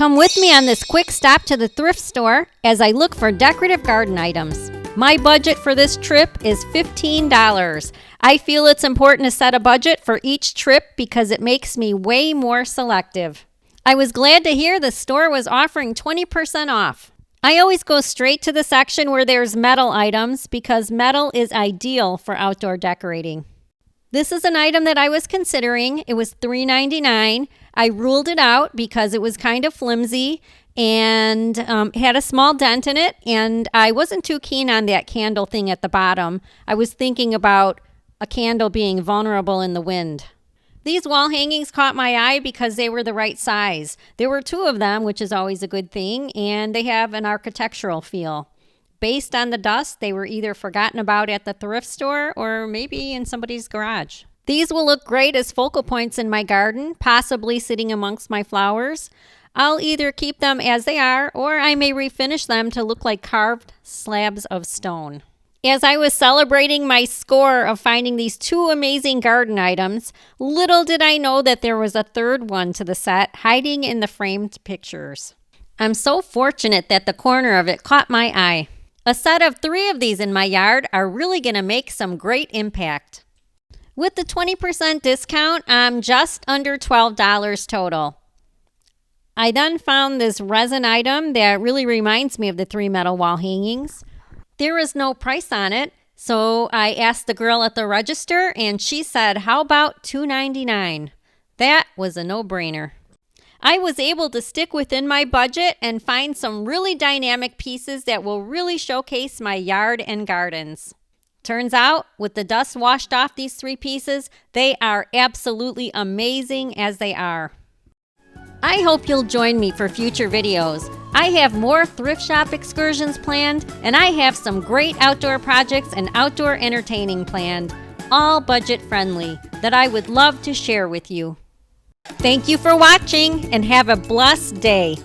Come with me on this quick stop to the thrift store as I look for decorative garden items. My budget for this trip is $15. I feel it's important to set a budget for each trip because it makes me way more selective. I was glad to hear the store was offering 20% off. I always go straight to the section where there's metal items because metal is ideal for outdoor decorating. This is an item that I was considering. It was $3.99. I ruled it out because it was kind of flimsy and had a small dent in it, and I wasn't too keen on that candle thing at the bottom. I was thinking about a candle being vulnerable in the wind. These wall hangings caught my eye because they were the right size. There were 2 of them, which is always a good thing, and they have an architectural feel. Based on the dust, they were either forgotten about at the thrift store or maybe in somebody's garage. These will look great as focal points in my garden, possibly sitting amongst my flowers. I'll either keep them as they are, or I may refinish them to look like carved slabs of stone. As I was celebrating my score of finding these 2 amazing garden items, little did I know that there was a third one to the set hiding in the framed pictures. I'm so fortunate that the corner of it caught my eye. A set of 3 of these in my yard are really going to make some great impact. With the 20% discount, I'm just under $12 total. I then found this resin item that really reminds me of the 3 metal wall hangings. There is no price on it, so I asked the girl at the register and she said, "How about $2.99? That was a no-brainer. I was able to stick within my budget and find some really dynamic pieces that will really showcase my yard and gardens. Turns out, with the dust washed off these 3 pieces, they are absolutely amazing as they are. I hope you'll join me for future videos. I have more thrift shop excursions planned, and I have some great outdoor projects and outdoor entertaining planned, all budget friendly, that I would love to share with you. Thank you for watching and have a blessed day.